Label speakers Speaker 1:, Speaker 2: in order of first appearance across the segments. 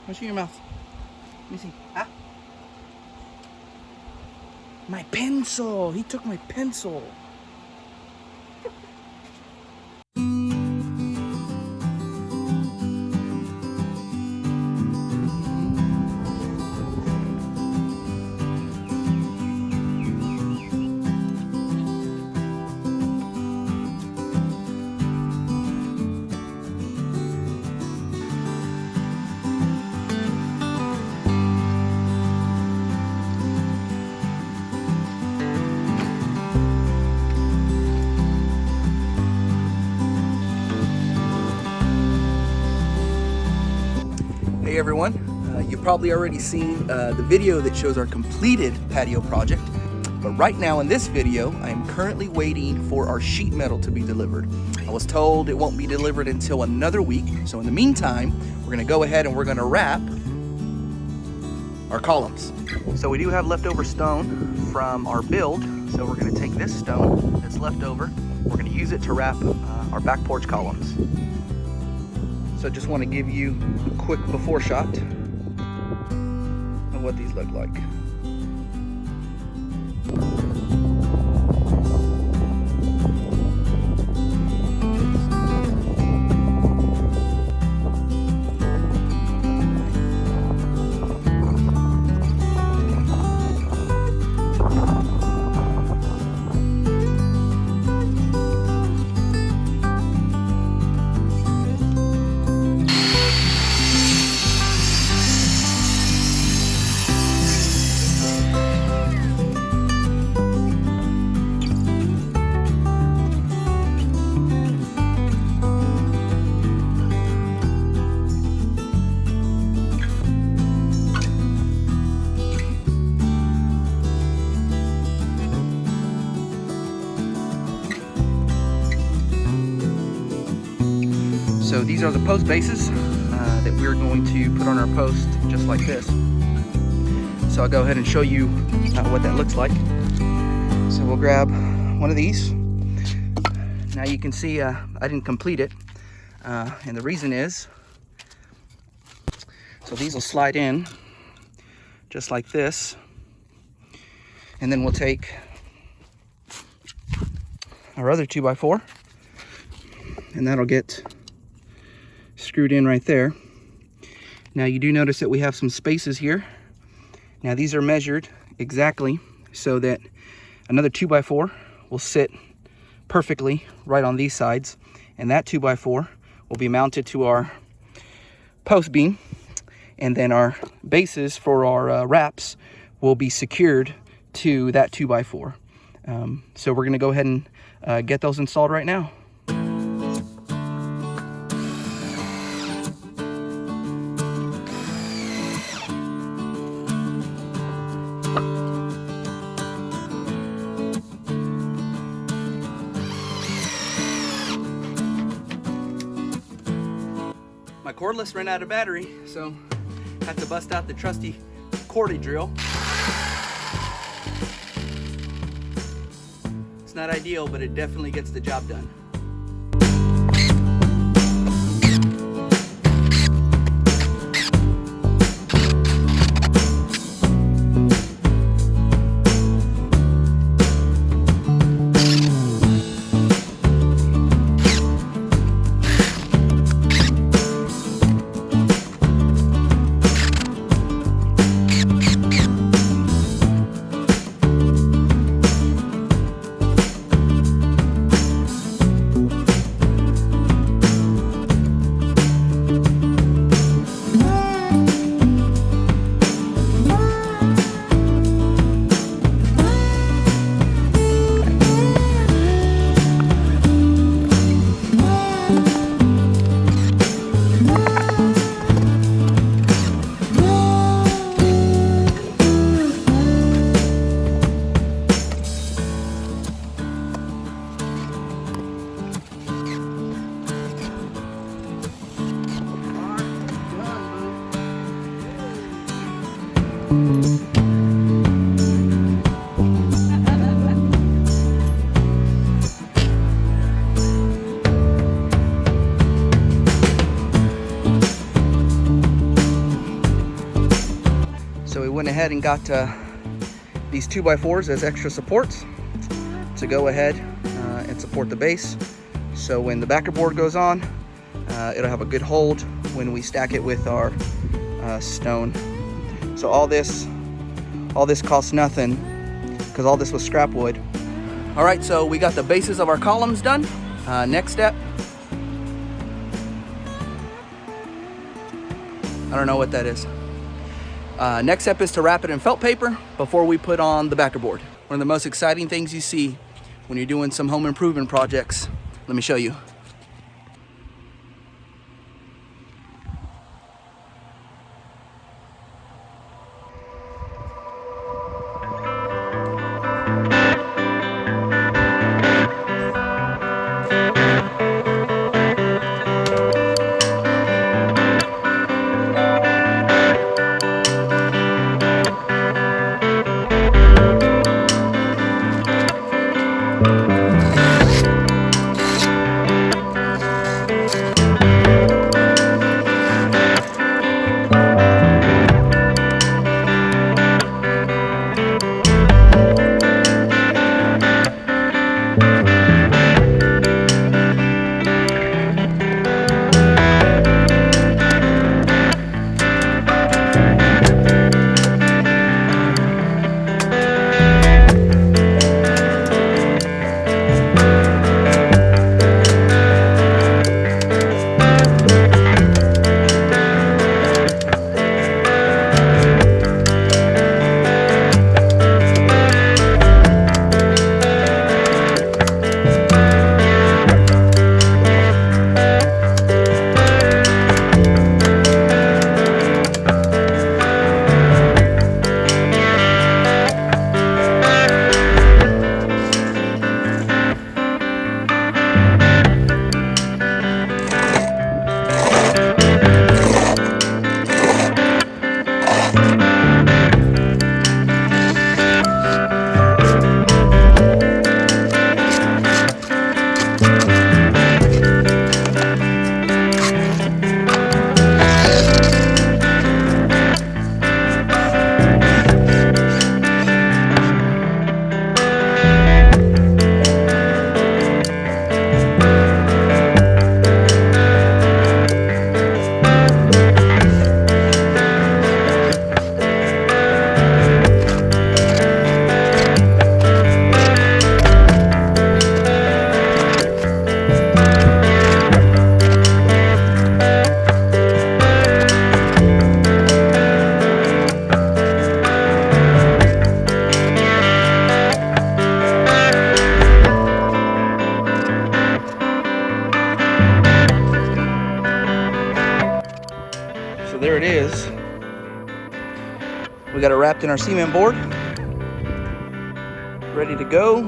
Speaker 1: Let me see your mouth. Let me see. Ah. My pencil. He took my pencil. Hey everyone, you've probably already seen the video that shows our completed patio project, but right now in this video I am currently waiting for our sheet metal to be delivered. I was told it won't be delivered until another week, so in the meantime we're going to go ahead and we're going to wrap our columns. So we do have leftover stone from our build, so we're going to take this stone that's left over, we're going to use it to wrap our back porch columns. So I just want to give you a quick before shot of what these look like. So these are the post bases that we're going to put on our post just like this. So I'll go ahead and show you what that looks like. So we'll grab one of these. Now you can see I didn't complete it. And the reason is, so these will slide in just like this. And then we'll take our other 2x4 and that'll get screwed in right there. Now you do notice that we have some spaces here. Now these are measured exactly so that another 2x4 will sit perfectly right on these sides, and that 2x4 will be mounted to our post beam, and then our bases for our wraps will be secured to that 2x4. So we're going to go ahead and get those installed right now. My cordless ran out of battery, so I had to bust out the trusty cordie drill. It's not ideal, but it definitely gets the job done. went ahead and got these 2x4s as extra supports to go ahead and support the base. So when the backer board goes on, it'll have a good hold when we stack it with our stone. So all this costs nothing because all this was scrap wood. All right, so we got the bases of our columns done. Next step, I don't know what that is. Next step is to wrap it in felt paper before we put on the backer board. One of the most exciting things you see when you're doing some home improvement projects. Let me show you. So there it is. We got it wrapped in our cement board, ready to go.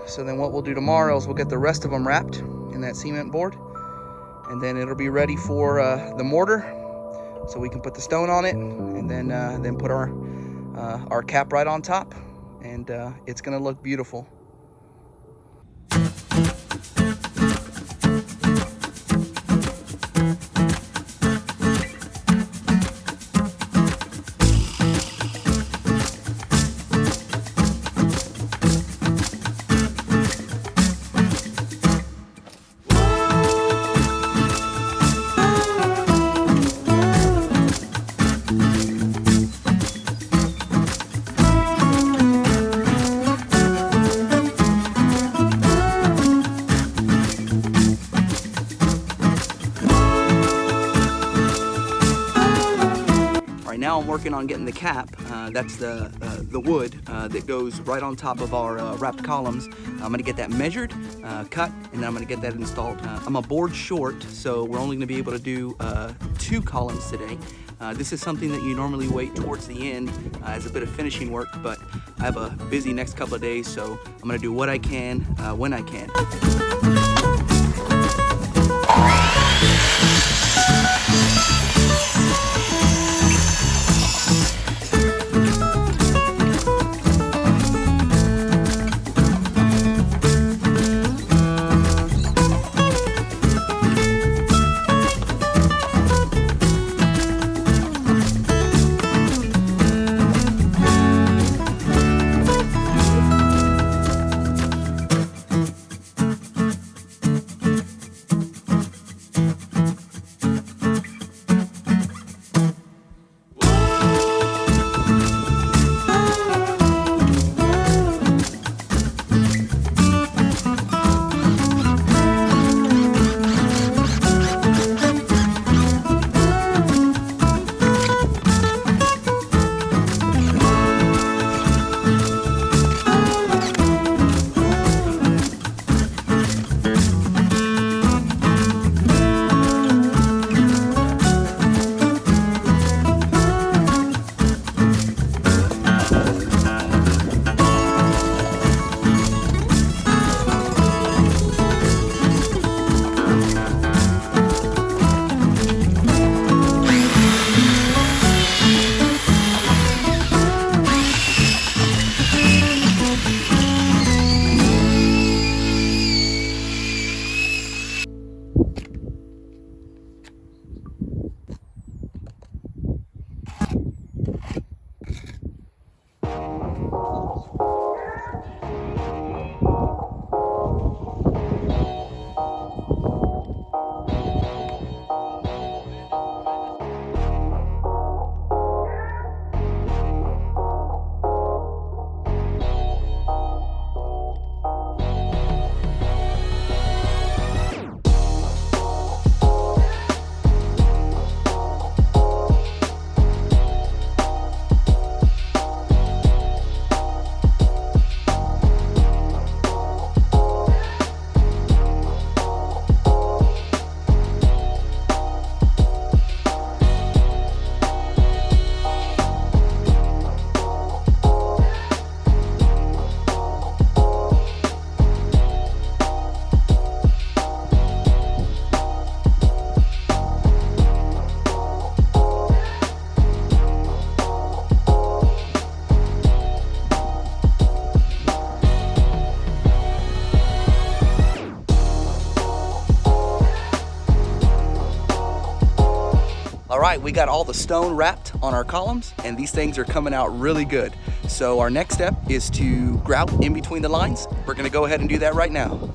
Speaker 1: So then what we'll do tomorrow is we'll get the rest of them wrapped in that cement board, and then it'll be ready for the mortar, so we can put the stone on it, and then put our cap right on top, and it's gonna look beautiful. Now I'm working on getting the cap. That's the wood that goes right on top of our wrapped columns. I'm gonna get that measured, cut, and then I'm gonna get that installed. I'm a board short, so we're only gonna be able to do 2 columns today. This is something that you normally wait towards the end as a bit of finishing work, but I have a busy next couple of days, so I'm gonna do what I can when I can. All right, we got all the stone wrapped on our columns, and these things are coming out really good. So our next step is to grout in between the lines. We're gonna go ahead and do that right now.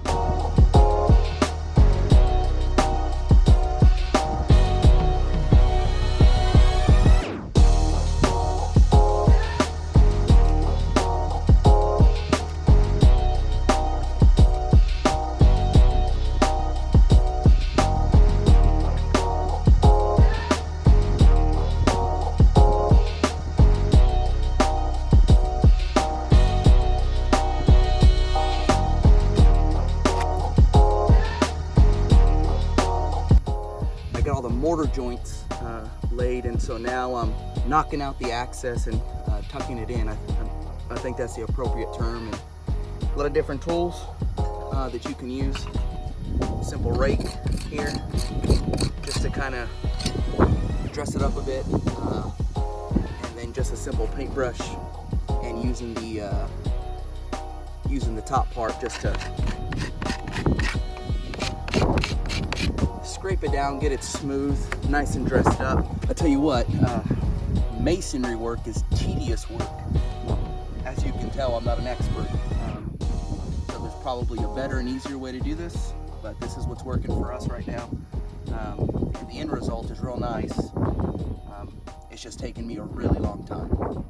Speaker 1: All the mortar joints laid, and so now I'm knocking out the access and tucking it in. I think that's the appropriate term. And a lot of different tools that you can use. Simple rake here, just to kind of dress it up a bit, and then just a simple paintbrush, and using the top part just to scrape it down, get it smooth, nice and dressed up. I tell you what, masonry work is tedious work. As you can tell, I'm not an expert. So there's probably a better and easier way to do this, but this is what's working for us right now. And the end result is real nice. It's just taken me a really long time.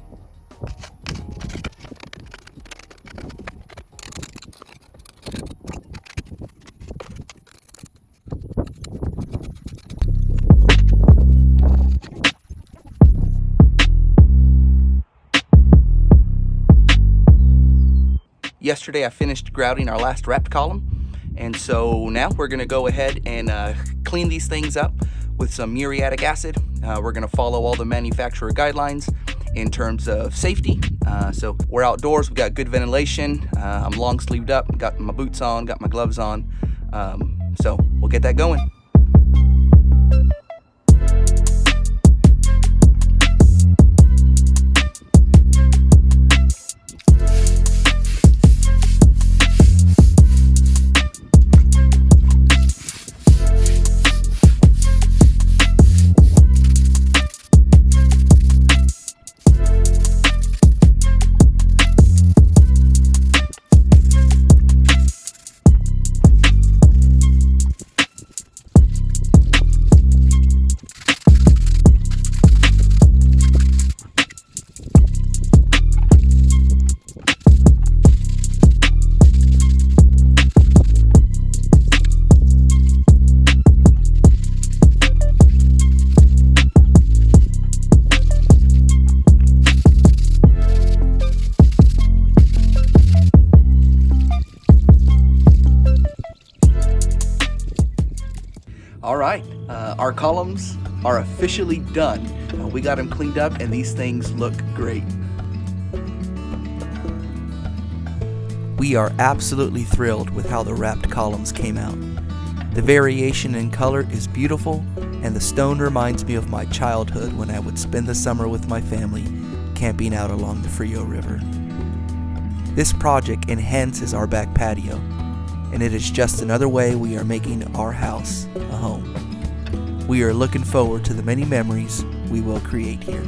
Speaker 1: Yesterday I finished grouting our last wrapped column, and so now we're going to go ahead and clean these things up with some muriatic acid. We're going to follow all the manufacturer guidelines in terms of safety. So we're outdoors, we've got good ventilation, I'm long sleeved up, got my boots on, got my gloves on, so we'll get that going. All right, our columns are officially done. We got them cleaned up and these things look great. We are absolutely thrilled with how the wrapped columns came out. The variation in color is beautiful, and the stone reminds me of my childhood when I would spend the summer with my family camping out along the Frio River. This project enhances our back patio, and it is just another way we are making our house a home. We are looking forward to the many memories we will create here.